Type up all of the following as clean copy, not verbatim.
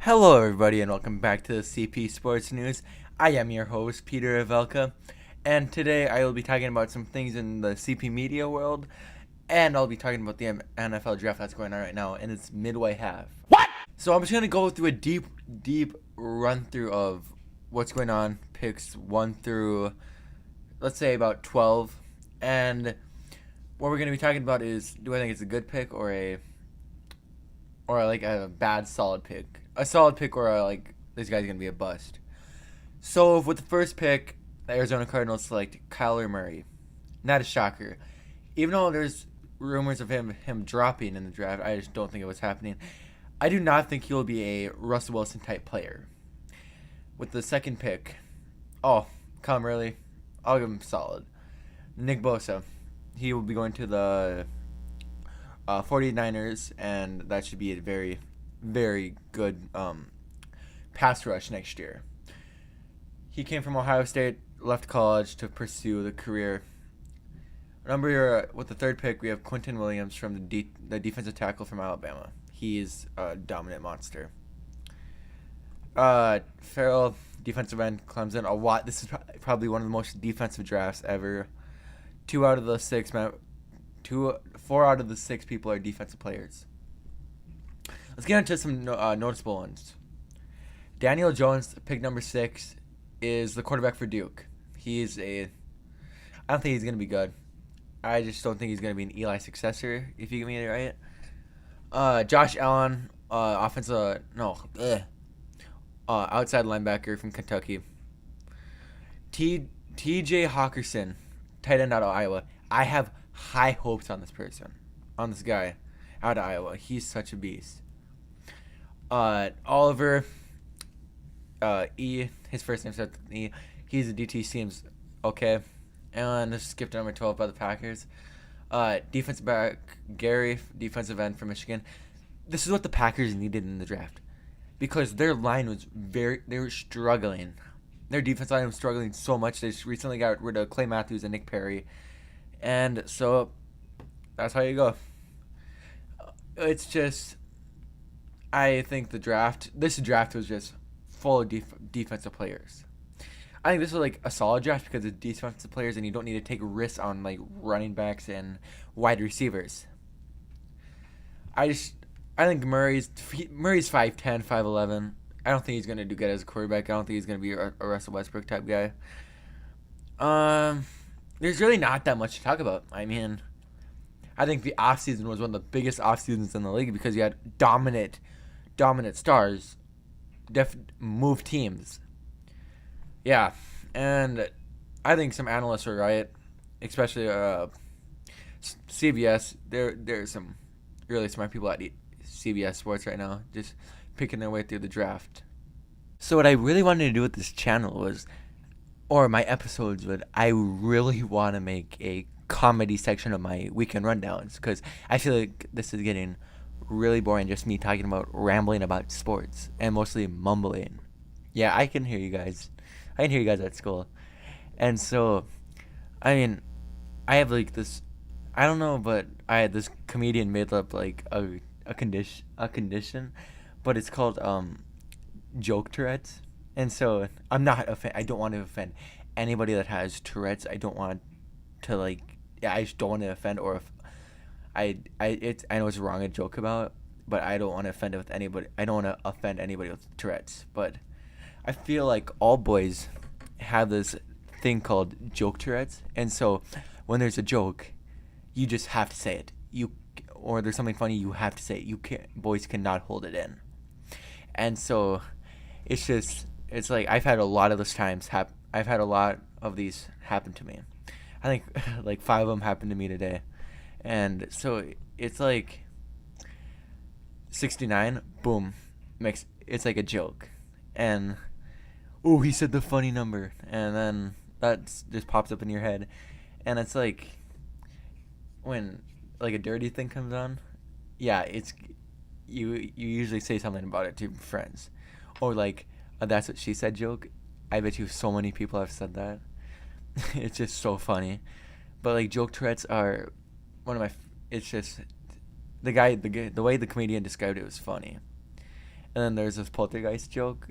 Hello, everybody, and welcome back to the CP Sports News. I am your host, Peter Avelka, and today I will be talking about some things in the CP media world, and I'll be talking about the NFL draft that's going on right now, and it's midway half. What? So I'm just going to go through a deep run through of what's going on, picks 1 through, let's say, about 12, and what we're going to be talking about is, do I think it's a good pick or like a bad solid pick? A solid pick or this guy's going to be a bust. So with the first pick, the Arizona Cardinals select Kyler Murray. Not a shocker. Even though there's rumors of him dropping in the draft, I just don't think it was happening. I do not think he'll be a Russell Wilson type player. With the second pick, come really, I'll give him solid. Nick Bosa. He will be going to the 49ers, and that should be a very, very good pass rush next year. He came from Ohio State, left college to pursue the career. With the third pick, we have Quentin Williams from the defensive tackle from Alabama. He's a dominant monster. Farrell, defensive end, Clemson. This is probably one of the most defensive drafts ever. 4 out of the 6 people are defensive players. Let's get into some noticeable ones. Daniel Jones, pick number 6, is the quarterback for Duke. I don't think he's going to be good. I just don't think he's going to be an Eli successor, if you get me right. Josh Allen, outside linebacker from Kentucky. T.J. Hawkinson, tight end out of Iowa. I have high hopes on this guy out of Iowa. He's such a beast. Oliver E. His first name starts with E. He's a DT, seems okay. And let's skip to number 12 by the Packers. Defensive back Gary, defensive end from Michigan. This is what the Packers needed in the draft because their line was they were struggling. Their defense line was struggling so much. They just recently got rid of Clay Matthews and Nick Perry. And so that's how you go. It's just, I think this draft was just full of defensive players. I think this was like a solid draft because it's defensive players and you don't need to take risks on like running backs and wide receivers. I think Murray's 5'10", 5'11". I don't think he's going to do good as a quarterback. I don't think he's going to be a Russell Westbrook type guy. There's really not that much to talk about. I mean, I think the offseason was one of the biggest offseasons in the league because you had dominant stars move teams. Yeah, and I think some analysts are right, especially CBS. There's some really smart people at CBS Sports right now just picking their way through the draft. So what I really wanted to do with this channel or my episodes I really want to make a comedy section of my weekend rundowns because I feel like this is getting really boring, just me talking about rambling about sports and mostly mumbling. Yeah, I can hear you guys. I can hear you guys at school. And so, I mean, I have like this, I don't know, but I had this comedian made up like a condition, but it's called joke Tourette's. And so I don't want to offend anybody that has Tourette's. I don't want to I just don't want to offend I know it's wrong to joke about, but I don't want to offend anybody. I don't want to offend anybody with Tourette's, but I feel like all boys have this thing called joke Tourette's, and so when there's a joke, you just have to say it. Or there's something funny, you have to say it. Boys cannot hold it in, and so it's like I've had a lot of these happen to me. I think like 5 of them happened to me today. And so it's like 69, boom, it's like a joke. And, he said the funny number. And then that just pops up in your head. And it's like when like a dirty thing comes on, yeah, you usually say something about it to friends. Or like a that's what she said joke. I bet you so many people have said that. It's just so funny. But like joke Tourette's are it's just the way the comedian described it was funny. And then there's this poltergeist joke.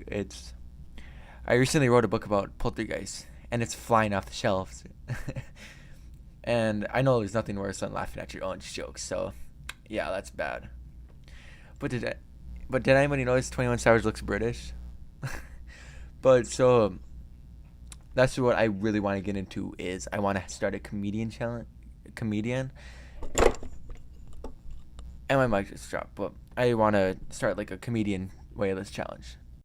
I recently wrote a book about poltergeist, and it's flying off the shelves. And I know there's nothing worse than laughing at your own jokes. So, yeah, that's bad. But did anybody notice 21 Savage looks British? But so that's what I really want to get into is I want to start a comedian. And my mic just dropped, but I want to start like a comedian weightless challenge.